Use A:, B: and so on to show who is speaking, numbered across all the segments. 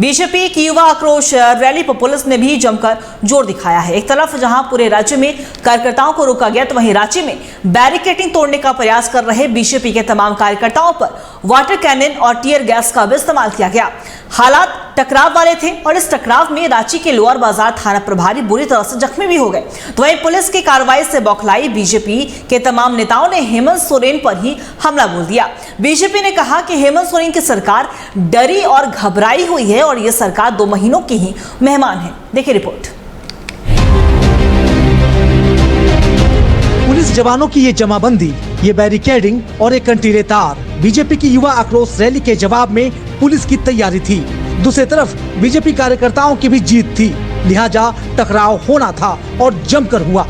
A: BJP की युवा आक्रोश रैली पर पुलिस ने भी जमकर जोर दिखाया है। एक तरफ जहां पूरे राज्य में कार्यकर्ताओं को रोका गया, तो वहीं रांची में बैरिकेडिंग तोड़ने का प्रयास कर रहे बीजेपी के तमाम कार्यकर्ताओं पर वाटर कैनन और टीयर गैस का भी इस्तेमाल किया गया। हालात टकराव वाले थे और इस टकराव में रांची के लोअर बाजार थाना प्रभारी बुरी तरह से जख्मी भी हो गए। तो वहीं पुलिस की कार्रवाई से बौखलाई बीजेपी के तमाम नेताओं ने हेमंत सोरेन पर ही हमला बोल दिया। बीजेपी ने कहा कि हेमंत सोरेन की सरकार डरी और घबराई हुई है और यह सरकार 2 महीनों की ही मेहमान है। देखिए रिपोर्ट।
B: पुलिस जवानों की ये जमाबंदी, ये बैरिकेडिंग और एक कंटीले तार बीजेपी की युवा आक्रोश रैली के जवाब में पुलिस की तैयारी थी। दूसरी तरफ बीजेपी कार्यकर्ताओं की भी जीत थी, लिहाजा टकराव होना था और जमकर हुआ।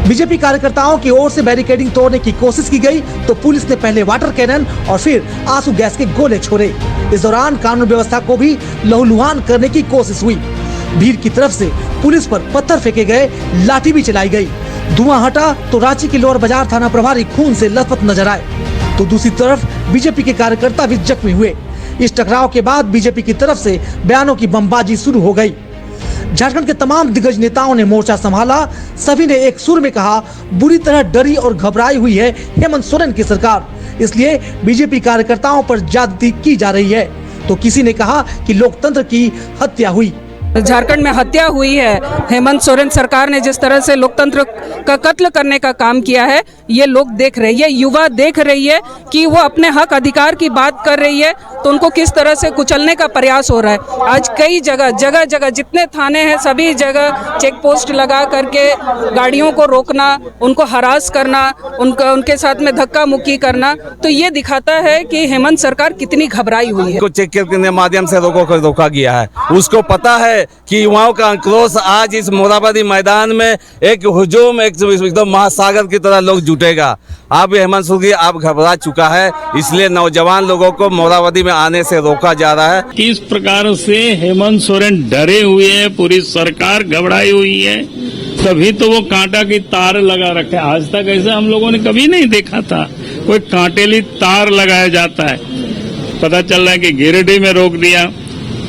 B: बीजेपी कार्यकर्ताओं की ओर से बैरिकेडिंग तोड़ने की कोशिश की गई तो पुलिस ने पहले वाटर कैनन और फिर आंसू गैस के गोले छोड़े। इस दौरान कानून व्यवस्था को भी लहूलुहान करने की कोशिश हुई। भीड़ की तरफ से पुलिस पर पत्थर फेंके गए, लाठी भी चलाई गई। धुआं हटा तो रांची के लोअर बाजार थाना प्रभारी खून से लथपथ नजर आए, तो दूसरी तरफ बीजेपी के कार्यकर्ता भी जख्मी हुए। इस टकराव के बाद बीजेपी की तरफ से बयानों की बमबाजी शुरू हो गई। झारखंड के तमाम दिग्गज नेताओं ने मोर्चा संभाला। सभी ने एक सुर में कहा, बुरी तरह डरी और घबराई हुई है हेमंत सोरेन की सरकार, इसलिए बीजेपी कार्यकर्ताओं पर ज्यादती की जा रही है। तो किसी ने कहा कि लोकतंत्र की हत्या हुई।
C: झारखंड में हत्या हुई है। हेमंत सोरेन सरकार ने जिस तरह से लोकतंत्र का कत्ल करने का काम किया है, ये लोग देख रहे हैं, ये युवा देख रही है कि वो अपने हक अधिकार की बात कर रही है तो उनको किस तरह से कुचलने का प्रयास हो रहा है। आज कई जगह जितने थाने हैं सभी जगह चेक पोस्ट लगा करके गाड़ियों को रोकना, उनको हरास करना, उनके साथ में धक्का मुक्की करना, तो ये दिखाता है कि हेमंत सरकार कितनी घबराई हुई है।
D: चेक के माध्यम से रोका गया है। उसको पता है कि युवाओं का आक्रोश आज इस मोराबादी मैदान में एक हुजूम, एकदम महासागर की तरह लोग जुटेगा। अब हेमंत सोरेन आप घबरा चुका है, इसलिए नौजवान लोगों को मोराबादी में आने से रोका जा रहा है।
E: किस प्रकार से हेमंत सोरेन डरे हुए हैं, पूरी सरकार घबराई हुई है, तभी तो वो कांटा की तार लगा रखे। आज तक ऐसा हम लोगों ने कभी नहीं देखा था, कोई कांटेली तार लगाया जाता है। पता चल रहा है कि गिरिडीह में रोक दिया,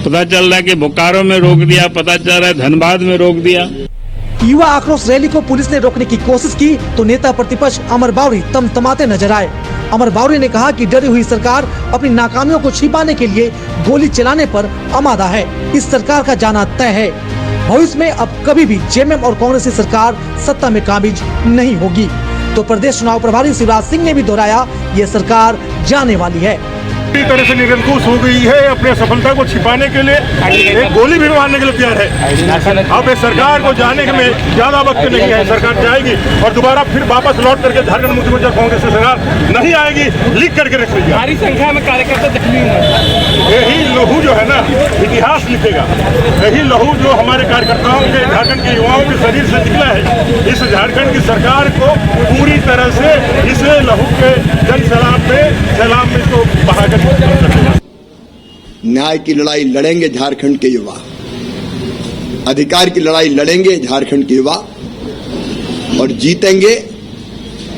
E: पता चल रहा है कि बोकारो में रोक दिया, पता चल रहा है धनबाद में रोक दिया।
B: युवा आक्रोश रैली को पुलिस ने रोकने की कोशिश की तो नेता प्रतिपक्ष अमर बावरी तमतमाते नजर आए। अमर बावरी ने कहा कि डरी हुई सरकार अपनी नाकामियों को छिपाने के लिए गोली चलाने पर आमादा है। इस सरकार का जाना तय है। भविष्य में अब कभी भी जेएमएम और कांग्रेस की सरकार सत्ता में काबिज नहीं होगी। तो प्रदेश चुनाव प्रभारी शिवराज सिंह ने भी दोहराया, ये सरकार जाने वाली है।
F: पूरी तरह से निरंकुश हो गई है, अपने सफलता को छिपाने के लिए एक गोली भी मारने के लिए तैयार है। अब इस सरकार को जाने में ज्यादा वक्त नहीं है। सरकार जाएगी और दोबारा फिर वापस लौट करके झारखंड मुक्ति मोर्चा कांग्रेस की सरकार नहीं आएगी, लिख करके रख लीजिए। भारी संख्या में कार्यकर्ता जख्मी हुए। यही लहू जो है ना, इतिहास लिखेगा। यही लहू जो हमारे कार्यकर्ताओं के, झारखंड के युवाओं के शरीर से निकला है, इस झारखंड की सरकार को पूरी तरह से इस लहू के जन सैलाब में तो बहाकर
G: न्याय की लड़ाई लड़ेंगे झारखंड के युवा, अधिकार की लड़ाई लड़ेंगे झारखंड के युवा और जीतेंगे।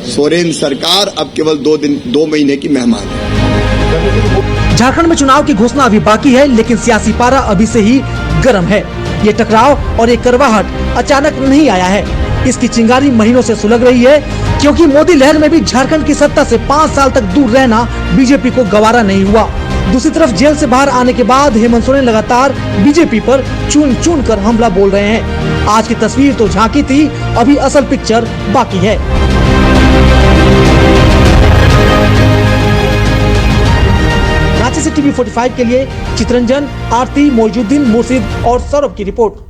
G: सोरेन सरकार अब केवल 2 महीने की मेहमान है।
B: झारखंड में चुनाव की घोषणा अभी बाकी है, लेकिन सियासी पारा अभी से ही गर्म है। ये टकराव और ये करवाहट अचानक नहीं आया है, इसकी चिंगारी महीनों से सुलग रही है, क्योंकि मोदी लहर में भी झारखंड की सत्ता से 5 साल तक दूर रहना बीजेपी को गवारा नहीं हुआ। दूसरी तरफ जेल से बाहर आने के बाद हेमंत सोरेन लगातार बीजेपी पर चुन कर हमला बोल रहे हैं। आज की तस्वीर तो झांकी थी, अभी असल पिक्चर बाकी है। रांची से TV45 के लिए चितरंजन, आरती, मोइजुद्दीन, मुर्शिद और सौरभ की रिपोर्ट।